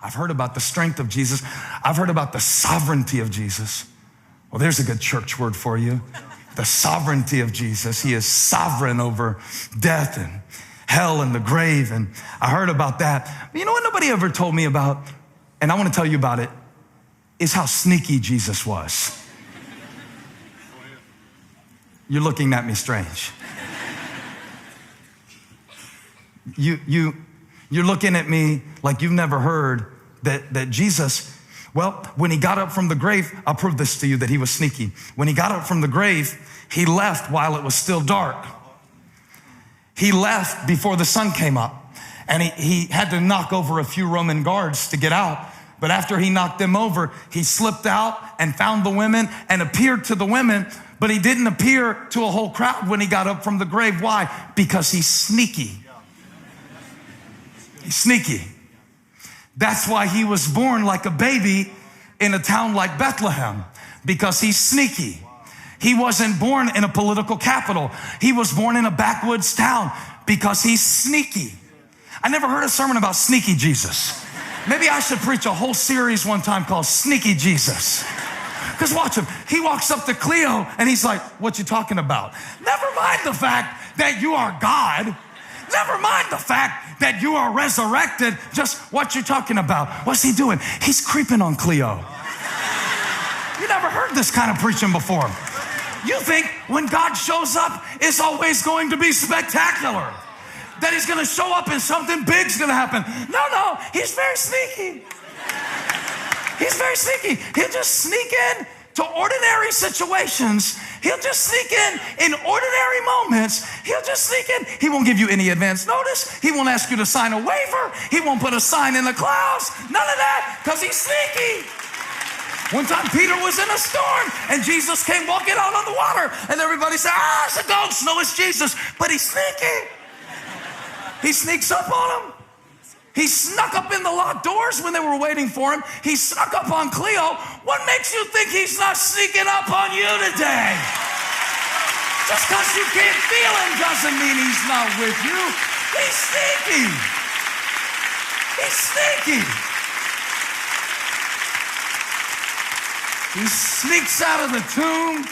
I've heard about the strength of Jesus. I've heard about the sovereignty of Jesus. Well, there's a good church word for you. The sovereignty of Jesus. He is sovereign over death and hell and the grave. And I heard about that. But you know what nobody ever told me about, and I want to tell you about it, is how sneaky Jesus was. You're looking at me strange. You're looking at me like you've never heard that Jesus, well, when he got up from the grave, I'll prove this to you that he was sneaky. When he got up from the grave, he left while it was still dark. He left before the sun came up, and he had to knock over a few Roman guards to get out. But after he knocked them over, he slipped out and found the women and appeared to the women, but he didn't appear to a whole crowd when he got up from the grave. Why? Because he's sneaky. He's sneaky. That's why he was born like a baby in a town like Bethlehem, because he's sneaky. He wasn't born in a political capital. He was born in a backwoods town because he's sneaky. I never heard a sermon about sneaky Jesus. Maybe I should preach a whole series one time called Sneaky Jesus. Because watch him. He walks up to Cleo and he's like, what you talking about? Never mind the fact that you are God. Never mind the fact that you are resurrected. Just what you talking about. What's he doing? He's creeping on Cleo. You never heard this kind of preaching before. You think when God shows up, it's always going to be spectacular. That he's going to show up and something big's going to happen. No, he's very sneaky. He's very sneaky. He'll just sneak in to ordinary situations. He'll just sneak in ordinary moments. He'll just sneak in. He won't give you any advance notice. He won't ask you to sign a waiver. He won't put a sign in the clouds. None of that, because he's sneaky. One time Peter was in a storm and Jesus came walking out on the water and everybody said, it's a ghost. No, it's Jesus. But he's sneaky. He sneaks up on him. He snuck up in the locked doors when they were waiting for him. He snuck up on Cleo. What makes you think he's not sneaking up on you today? Just because you can't feel him doesn't mean he's not with you. He's sneaky. He's sneaky. He sneaks out of the tomb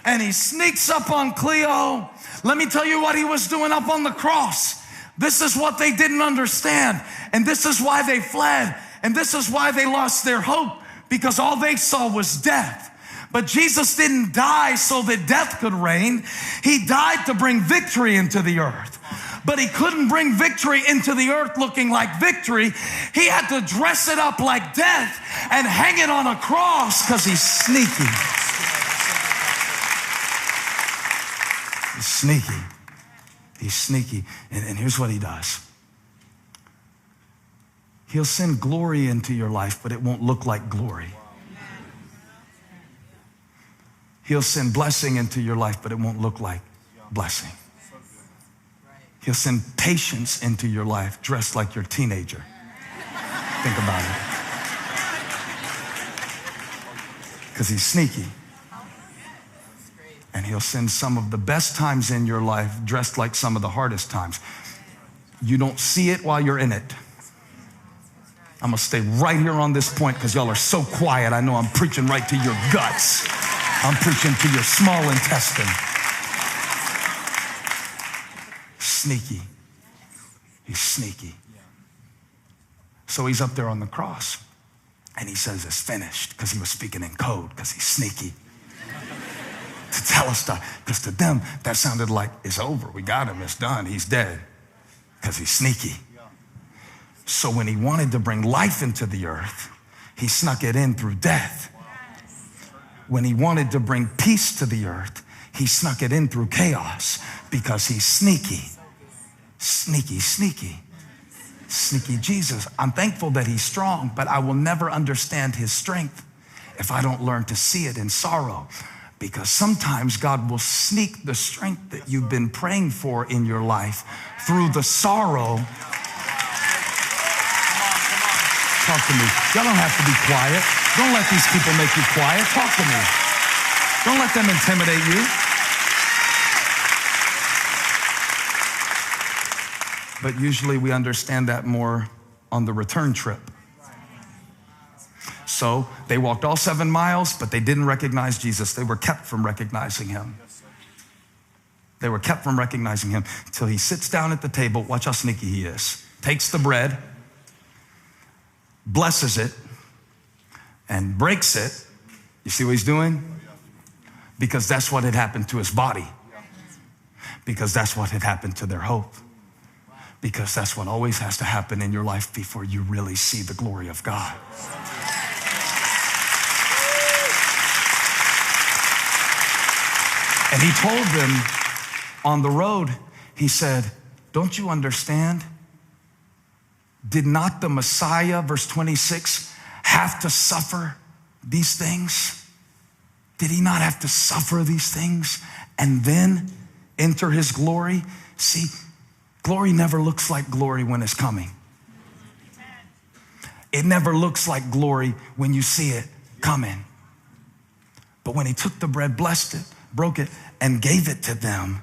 and he sneaks up on Cleo. Let me tell you what he was doing up on the cross. This is what they didn't understand. And this is why they fled. And this is why they lost their hope, because all they saw was death. But Jesus didn't die so that death could reign. He died to bring victory into the earth. But he couldn't bring victory into the earth looking like victory. He had to dress it up like death and hang it on a cross because he's sneaky. He's sneaky. He's sneaky. And here's what he does. He'll send glory into your life, but it won't look like glory. He'll send blessing into your life, but it won't look like blessing. He'll send patience into your life dressed like your teenager. Think about it. Because he's sneaky. And he'll send some of the best times in your life dressed like some of the hardest times. You don't see it while you're in it. I'm going to stay right here on this point because y'all are so quiet. I know I'm preaching right to your guts. I'm preaching to your small intestine. Sneaky. He's sneaky. So he's up there on the cross and he says it's finished because he was speaking in code because he's sneaky. To tell us that, because to them that sounded like it's over. We got him, it's done, he's dead, because he's sneaky. So when he wanted to bring life into the earth, he snuck it in through death. When he wanted to bring peace to the earth, he snuck it in through chaos because he's sneaky. Sneaky, sneaky. Sneaky Jesus. I'm thankful that he's strong, but I will never understand his strength if I don't learn to see it in sorrow. Because sometimes God will sneak the strength that you've been praying for in your life through the sorrow. Talk to me. Y'all don't have to be quiet. Don't let these people make you quiet. Talk to me. Don't let them intimidate you. But usually we understand that more on the return trip. So they walked all 7 miles, but they didn't recognize Jesus. They were kept from recognizing him. They were kept from recognizing him until he sits down at the table. Watch how sneaky he is. Takes the bread, blesses it, and breaks it. You see what he's doing? Because that's what had happened to his body. Because that's what had happened to their hope. Because that's what always has to happen in your life before you really see the glory of God. And he told them on the road, he said, don't you understand? Did not the Messiah, verse 26, have to suffer these things? Did he not have to suffer these things and then enter his glory? See, glory never looks like glory when it's coming. It never looks like glory when you see it coming. But when he took the bread, blessed it, broke it, and gave it to them,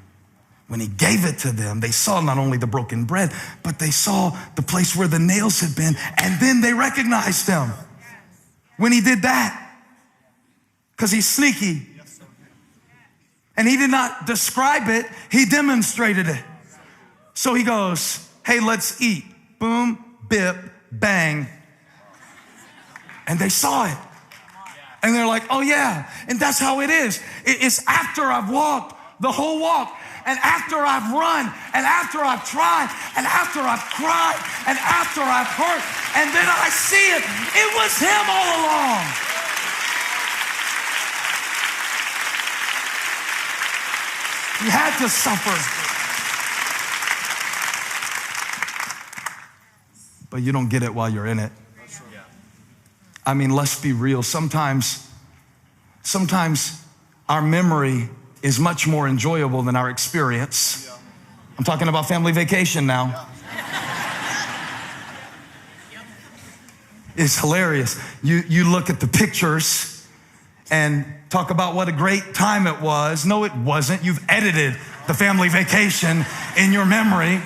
when he gave it to them, they saw not only the broken bread, but they saw the place where the nails had been, and then they recognized him when he did that. Because he's sneaky. And he did not describe it, he demonstrated it. So he goes, hey, let's eat. Boom, bip, bang. And they saw it. And they're like, oh yeah. And that's how it is. It's after I've walked the whole walk, and after I've run, and after I've tried, and after I've cried, and after I've hurt, and then I see it. It was him all along. You had to suffer. But you don't get it while you're in it. I mean, let's be real. Sometimes our memory is much more enjoyable than our experience. I'm talking about family vacation now. It's hilarious. You look at the pictures and talk about what a great time it was. No, it wasn't. You've edited the family vacation in your memory.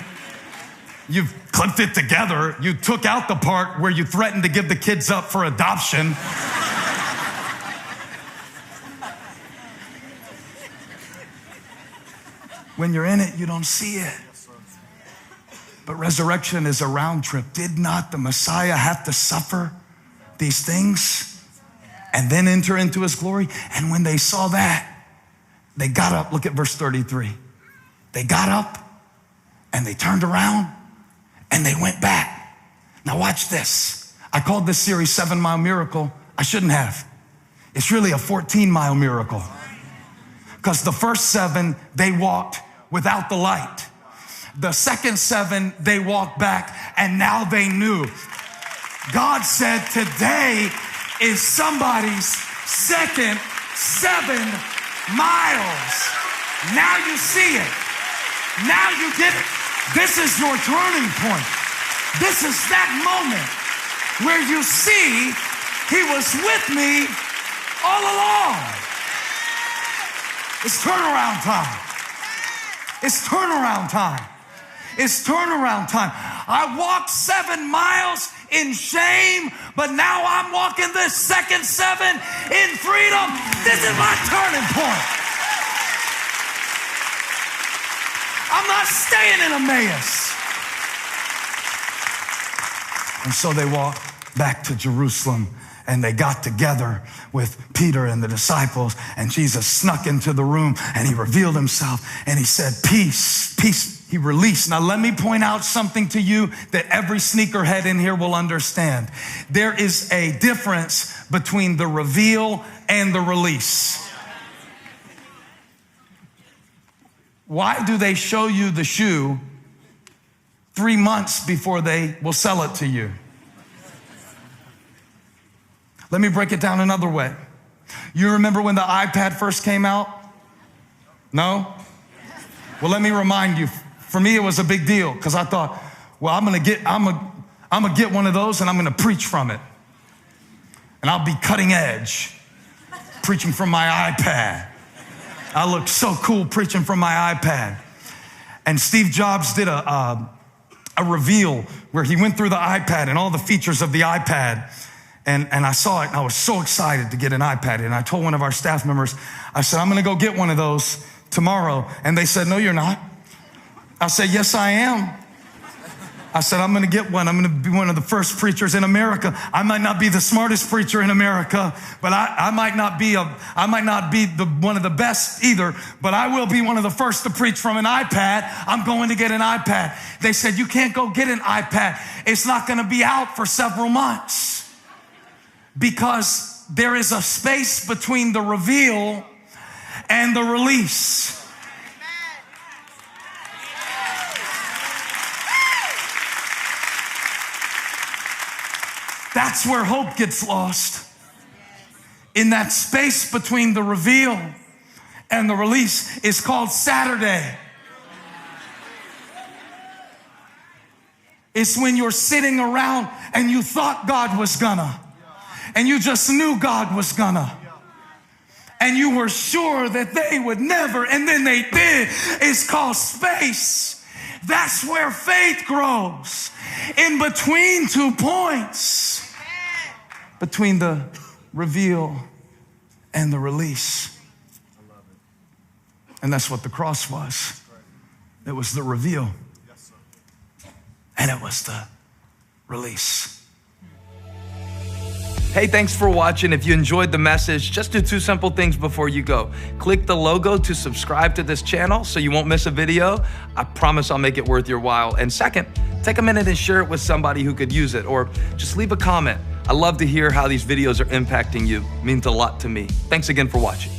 You've clipped it together. You took out the part where you threatened to give the kids up for adoption. When you're in it, you don't see it. But resurrection is a round trip. Did not the Messiah have to suffer these things and then enter into his glory? And when they saw that, they got up. Look at verse 33. They got up and they turned around and they went back. Now watch this. I called this series 7 Mile Miracle. I shouldn't have. It's really a 14-mile miracle. Because the first 7, they walked without the light. The second 7, they walked back, and now they knew. God said, today is somebody's second 7 miles. Now you see it. Now you get it. This is your turning point. This is that moment where you see he was with me all along. It's turnaround time. It's turnaround time. It's turnaround time. I walked 7 miles in shame, but now I'm walking this second 7 in freedom. This is my turning point. I'm not staying in Emmaus. And so they walked back to Jerusalem, and they got together with Peter and the disciples, and Jesus snuck into the room and he revealed himself and he said, peace, peace. He released. Now let me point out something to you that every sneakerhead in here will understand. There is a difference between the reveal and the release. Why do they show you the shoe 3 months before they will sell it to you? Let me break it down another way. You remember when the iPad first came out? No? Well, let me remind you. For me, it was a big deal because I thought, well, I'm gonna get one of those and I'm gonna preach from it. And I'll be cutting edge, preaching from my iPad. I looked so cool preaching from my iPad. And Steve Jobs did a reveal where he went through the iPad and all the features of the iPad. And I saw it, and I was so excited to get an iPad. And I told one of our staff members, I said, I'm going to go get one of those tomorrow. And they said, no, you're not. I said, yes, I am. I said, I'm going to get one. I'm going to be one of the first preachers in America. I might not be the smartest preacher in America, but I might not be one of the best either, but I will be one of the first to preach from an iPad. I'm going to get an iPad. They said, you can't go get an iPad. It's not going to be out for several months because there is a space between the reveal and the release. That's where hope gets lost. In that space between the reveal and the release is called Saturday. It's when you're sitting around and you thought God was gonna, and you just knew God was gonna, and you were sure that they would never, and then they did. It's called space. That's where faith grows. In between 2 points. Between the reveal and the release. And that's what the cross was. It was the reveal. And it was the release. Hey, thanks for watching. If you enjoyed the message, just do 2 simple things before you go. Click the logo to subscribe to this channel so you won't miss a video. I promise I'll make it worth your while. And second, take a minute and share it with somebody who could use it, or just leave a comment. I love to hear how these videos are impacting you. It means a lot to me. Thanks again for watching.